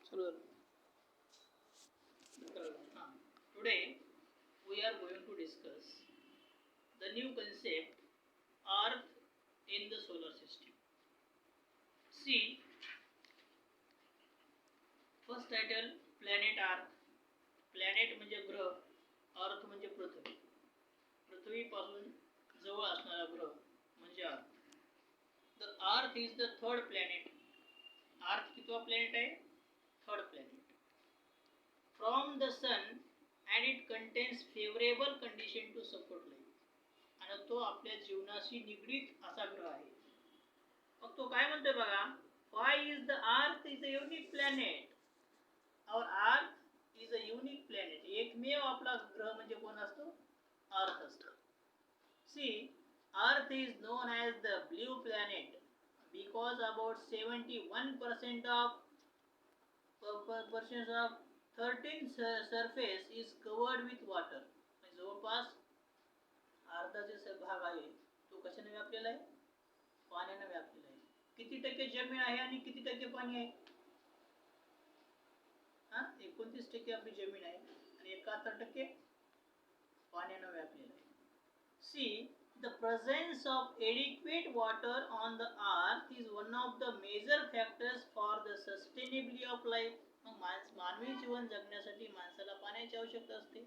Sure. Today we are going to discuss the new concept Earth in the solar system. See, first title Planet Earth. Planet म्हणजे ग्रह, Earth म्हणजे पृथ्वी. पृथ्वीपासून जवळ असणारा ग्रह म्हणजे Earth. The Earth is the third planet. Earth कितवा planet आहे? Third planet. From the sun and it contains favorable condition to support life. आणि तो आपल्या जीवनाशी निगडीत असा ग्रह आहे. मग तो काय म्हणतोय बघा, why is the earth is a unique planet. Our earth is a unique planet. एकमेव आपला ग्रह म्हणजे कोण असतो? अर्थ असतो. See, earth is known as the blue planet because about 71% of 13 surface is covered with water. जवळपास अर्धा जे भाग आहे तो कशाने व्यापलेला आहे? पाण्याने व्यापलेला आहे. किती टक्के जमीन आहे आणि किती टक्के पाणी आहे? 29% आपली जमीन आहे आणि 71% पाण्याने व्यापलेला आहे. See, the presence of adequate water on the earth is one of the major factors for the sustainability of life. मानवी जीवन जगण्यासाठी माणसाला पाण्याची आवश्यकता असते.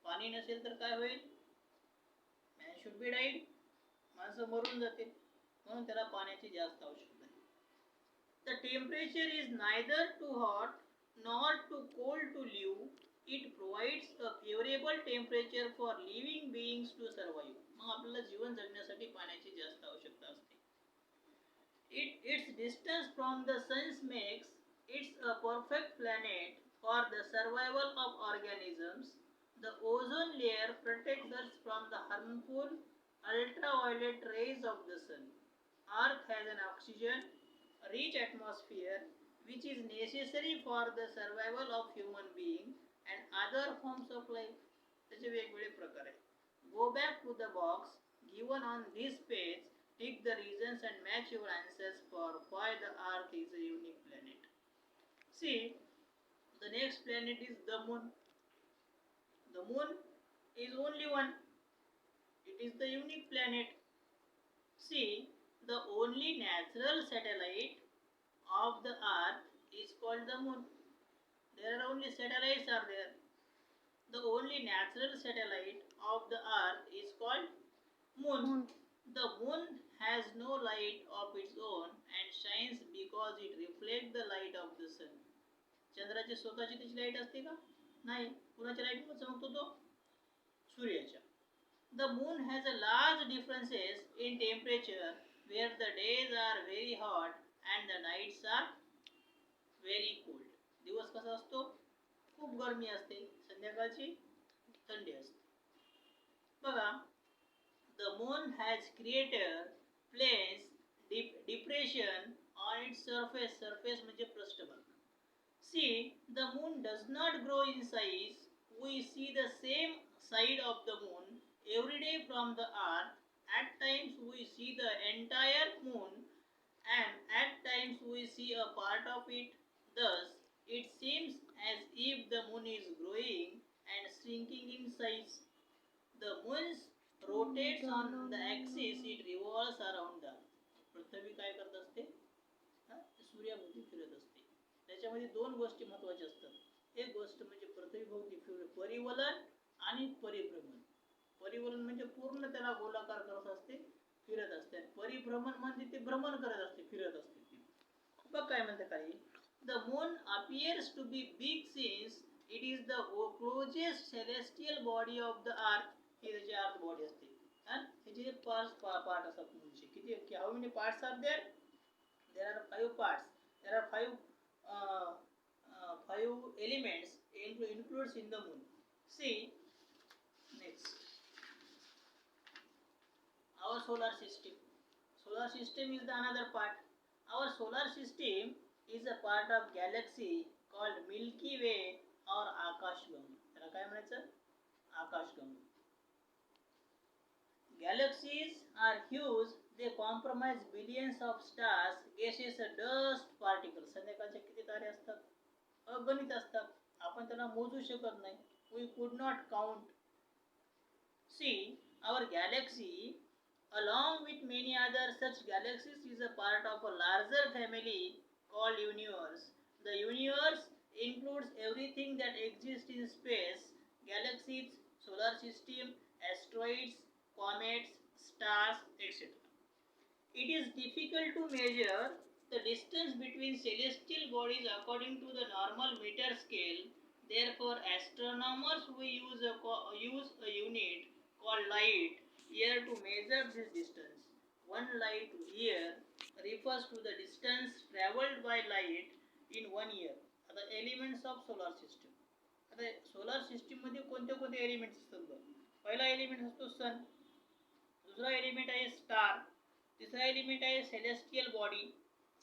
पाणी नसेल तर काय होईल? Man should be died. माणसं मरून जातील. म्हणून त्याला पाण्याची जास्त आवश्यकता आहे. The temperature is neither too hot nor too cold to live. It provides a favorable temperature for living beings to survive. मग आपल्याला जीवन जगण्यासाठी पाण्याची जास्त आवश्यकता असते. Its distance from the sun makes it a perfect planet for the survival of organisms. The ozone layer protects us from the harmful ultraviolet rays of the sun. Earth has an oxygen-rich atmosphere which is necessary for the survival of human beings and other forms of life. त्याचे वेगवेगळे प्रकार आहेत. Go back to the box given on this page. Take the reasons and match your answers for why the Earth is a unique planet. See, the next planet is the Moon. The Moon is only one. It is the unique planet. See, the only natural satellite of the Earth is called the Moon. There are only satellites are there. The only natural satellite of the Earth is called Moon. The Moon has no light of its own and shines because it reflects the light of the sun. चंद्राची स्वतःची त्याची light असते का? नाही. कुणाच्या लाईटवर चमकतो तो? सूर्याच्या. The moon has a large differences in temperature where the days are very hot and the nights are very cold. दिवस कसा असतो? खूप गरमी असते, संध्याकाळची थंडी असते. बघा, the moon has crater, plains, depression on its surface. Surface म्हणजे पृष्ठभाग. See, the moon does not grow in size. We see the same side of the moon every day from the earth. At times we see the entire moon and at times we see a part of it. Thus, it seems as if the moon is growing and shrinking in size. The moon rotates on the axis it revolves around the earth. पृथ्वी काय करत असते? सूर्याभोवती फिरत असते. त्याच्यामध्ये दोन गोष्टी महत्त्वाच्या असतात. एक गोष्ट म्हणजे पृथ्वीभोवती परिवलन आणि परिभ्रमण. परिवलन म्हणजे पूर्ण त्याला गोलाकार करत असते, फिरत असते. परिभ्रमण म्हणजे ते भ्रमण करत असते, फिरत असते. बघ काय म्हणते काही. The moon appears to be big since it is the closest celestial body of the earth. ही त्याची अर्थ बॉडी असते. त्याचे पार्ट असतात मूनचे. किती? How many parts are there? There are 5 parts. There are 5 elements includes in the moon. See, next. Our solar system. Solar system is the another part. Our solar system is a part of galaxy called Milky Way or आकाशगंगा. त्याला काय म्हणायचं? आकाशगंगा. Galaxies are huge. They comprise billions of stars, gases, dust particles. संध्याकाळचे किती तारे असतात? अगणित असतात. आपण त्यांना मोजू शकत नाही. We could not count. See, our galaxy, along with many other such galaxies, is a part of a larger family called universe. The universe includes everything that exists in space: galaxies, solar system, asteroids, comets, stars, etc. It is difficult to measure the distance between celestial bodies according to the normal meter scale. Therefore, astronomers use a unit called light year to measure this distance. One light year refers to the distance traveled by light in 1 year. The elements of solar system. आता solar system मध्ये कोणते कोणते elements असतात बघ. पहिला element असतो सन, दुसरा element आहे स्टार, तिसरा एलिमेंट आहे सेलेस्टियल बॉडी,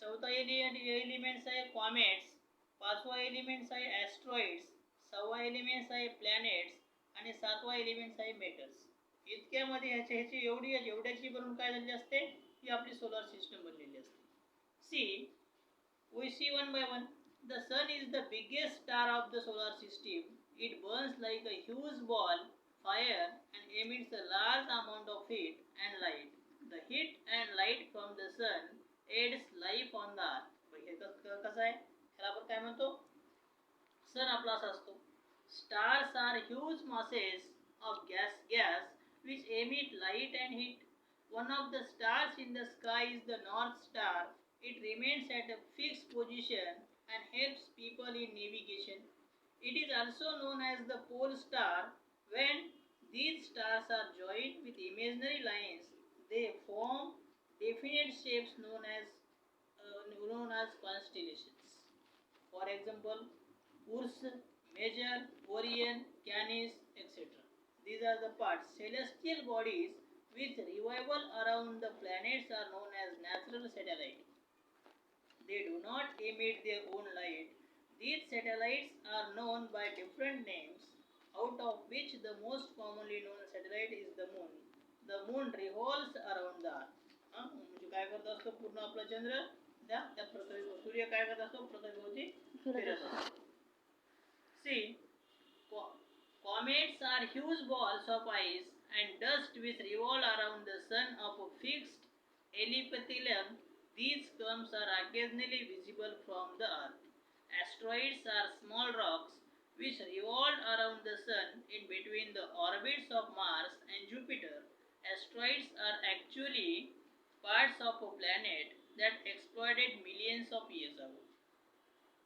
चौथा एलिमेंट्स आहे कॉमेट्स, पाचवा एलिमेंट्स आहे ॲस्ट्रॉइड्स, सहावा एलिमेंट्स आहे प्लॅनेट्स आणि सातवा एलिमेंट्स आहे मेटल्स. इतक्यामध्ये ह्याची एवढ्याची बनवून काय झालेली असते, ही आपली सोलर सिस्टम बनलेली असते. सी, we see one by one. The sun is the biggest star of the solar system. It burns like a huge ball fire and emits a large amount of heat and light. The heat and light from the sun aids life on the earth. हे कसं आहे, ह्याला आपण काय म्हणतो, सन आपला असा असतो. Stars are huge masses of gas which emit light and heat. One of the stars in the sky is the North Star. It remains at a fixed position and helps people in navigation. It is also known as the pole star. When these stars are joined with imaginary lines, they form definite shapes known as constellations. For example, Ursa Major, Orion, Canis, etc. These are the parts. Celestial bodies which revolve around the planets are known as natural satellites. They do not emit their own light. These satellites are known by different names, out of which the most commonly known satellite is the moon. The moon revolves around the earth. म्हणजे काय करत असतो पूर्ण आपला चंद्र त्या सूर्य काय करत असतो, पृथ्वीभोवती फिरत असतो. See, comets are huge balls of ice and dust which revolve around the sun of a fixed elliptical. These cones are occasionally visible from the earth. Asteroids are small rocks which revolve around the sun in between the orbits of Mars and Jupiter. Asteroids are actually parts of a planet that exploded millions of years ago.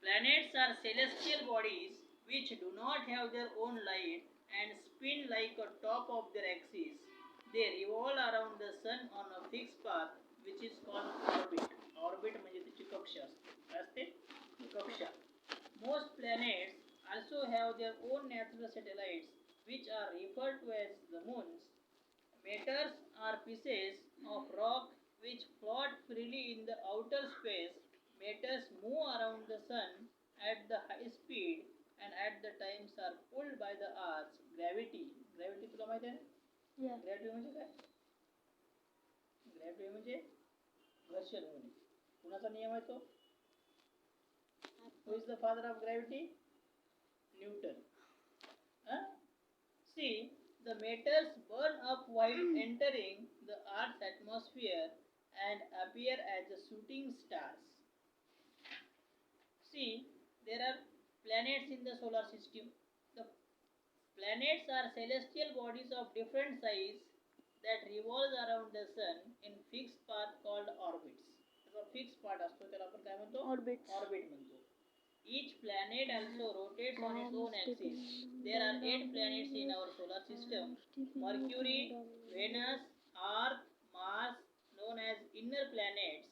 Planets are celestial bodies which do not have their own light and spin like a top of their axis. They revolve around the sun on a fixed path which is called orbit. Orbit म्हणजे त्याची कक्षा असते, कक्षा. Most planets also have their own natural satellites which are referred to as the moons. Meteors are pieces of rock which float freely in the outer space. Meteors move around the sun at the high speed and at the times are pulled by the earth's gravity. Gravity तुला माहिती आहे ना? Gravity म्हणजे काय? Gravity म्हणजे घर्षण होणे. कुणाचा नियम आहे तो? Who is the father of gravity? Newton. See, the metals burn up while entering the Earth's atmosphere and appear as the shooting stars. See, there are planets in the solar system. The planets are celestial bodies of different size that revolve around the sun in fixed path called orbits. त्याचा fixed part असतो, त्याला आपण काय म्हणतो? Orbit म्हणतो. Each planet also rotates on its own axis. There are 8 planets in our solar system: Mercury, Venus, Earth, Mars, known as inner planets.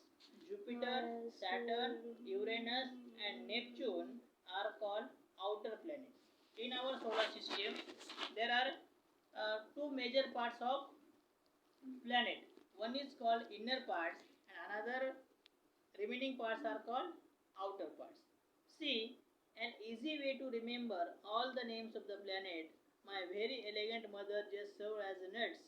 Jupiter, Saturn, Uranus, and Neptune are called outer planets. In our solar system, there are two major parts of planet. One is called inner parts, and another remaining parts are called outer parts. See, an easy way to remember all the names of the planet. My very elegant mother just served as nuts.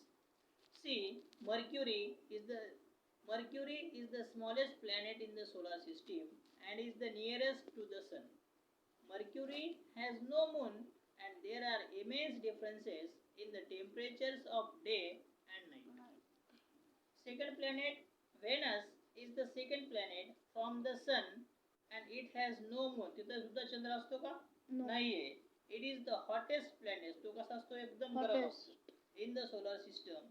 See, Mercury is the smallest planet in the solar system and is the nearest to the sun. Mercury has no moon and there are immense differences in the temperatures of day and night. Second planet, Venus, is the second planet from the sun and it has no moon. तिथं सुद्धा चंद्र असतो का? नाहीये. It is the hottest planet. तो कसा असतो? एकदम गरम असतो in the solar system.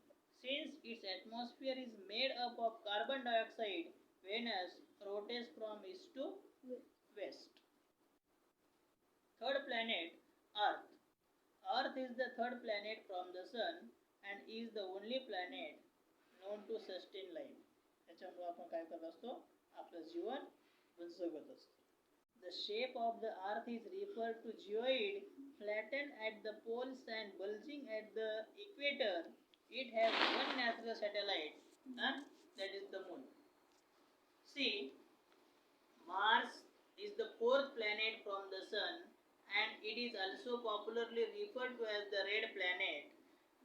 Since its atmosphere is made up of carbon dioxide, Venus rotates from east to west. Third planet, Earth. Earth is the third planet from the sun and is the only planet known to sustain life. त्याच्यामुळे आपण काय करत असतो? आपलं जीवन जगत असतो. The shape of the earth is referred to geoid, flattened at the poles and bulging at the equator. It has one natural satellite, and that is the moon. See, Mars is the fourth planet from the sun, and it is also popularly referred to as the red planet.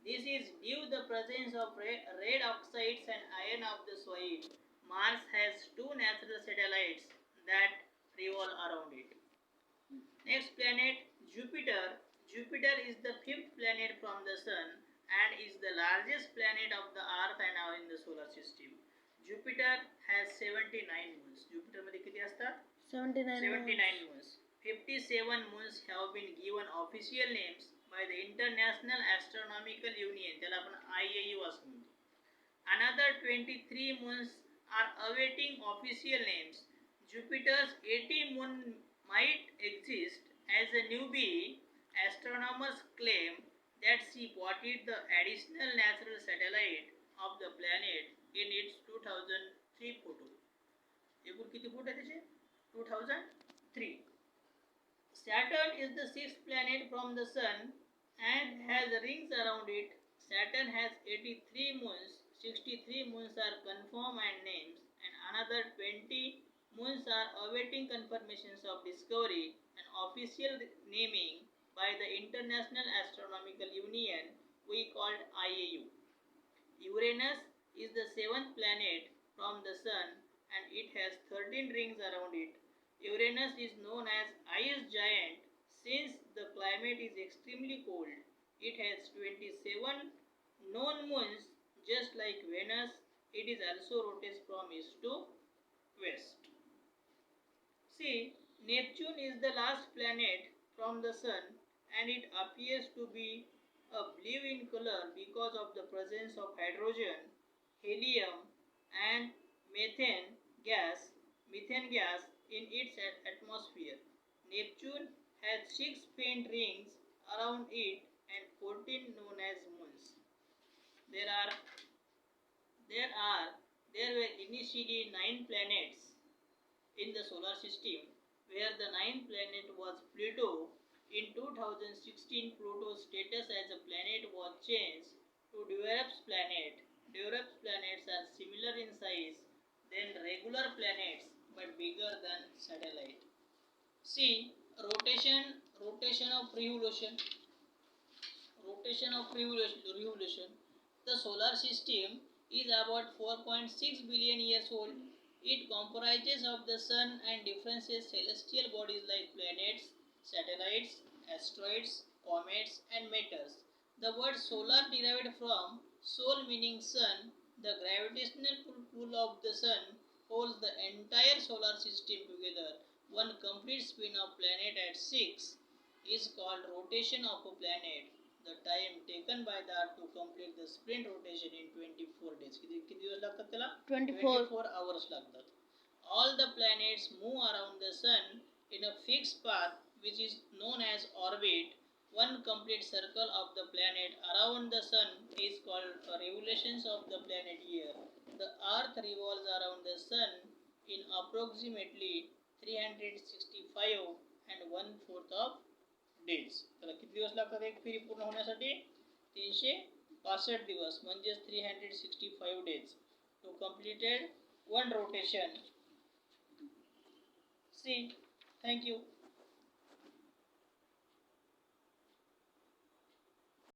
This is due to the presence of red oxides and iron of the soil. Mars has two natural satellites that revolve around it. Next planet, Jupiter. Jupiter is the fifth planet from the sun and is the largest planet of the earth and in the solar system. Jupiter has 79 moons. Jupiter मध्ये किती असतात? 79 moons. 57 moons have been given official names by the International Astronomical Union. त्याला आपण IAU असं म्हणतो. Another 23 moons are awaiting official names. Jupiter's 80 moon might exist as a newbie. Astronomers claim that she spotted the additional natural satellite of the planet in its 2003 photo. एकूण किती photo आहे त्याचे? 2003. Saturn is the sixth planet from the sun and has rings around it. Saturn has 83 moons. 63 moons are confirmed and names, and another 20 moons are awaiting confirmations of discovery and official naming by the International Astronomical Union, we called IAU. Uranus is the seventh planet from the sun and it has 13 rings around it. Uranus is known as ice giant since the climate is extremely cold. It has 27 known moons just like Venus. It is also rotates from east to west. See, Neptune is the last planet from the sun and it appears to be a blue in color because of the presence of hydrogen, helium and methane gas in its atmosphere. Neptune has 6 faint rings around it and 14 known as moons. There were initially 9 planets in the solar system, where the ninth planet was Pluto. In 2016, Pluto's status as a planet was changed to dwarf planet. Dwarf planets are similar in size than regular planets but bigger than satellite. See, rotation of revolution. The solar system is about 4.6 billion years old. It comprises of the sun and different celestial bodies like planets, satellites, asteroids, comets and meteors. The word solar derived from sol meaning sun. The gravitational pull of the sun holds the entire solar system together. One complete spin of planet at 6 is called rotation of a planet. The time taken by the earth to complete the sprint rotation in 24 days. किती दिवस लागतात त्याला? 24 hours लागतात. All the planets move around the sun in a fixed path which is known as orbit. One complete circle of the planet around the sun is called revolutions of the planet year. The earth revolves around the sun in approximately 365 and 1/4 of days. त्याला किती दिवस लागतात एक फेरी पूर्ण होण्यासाठी? 365 दिवस म्हणजेच 365 days to completed one rotation. See, thank you.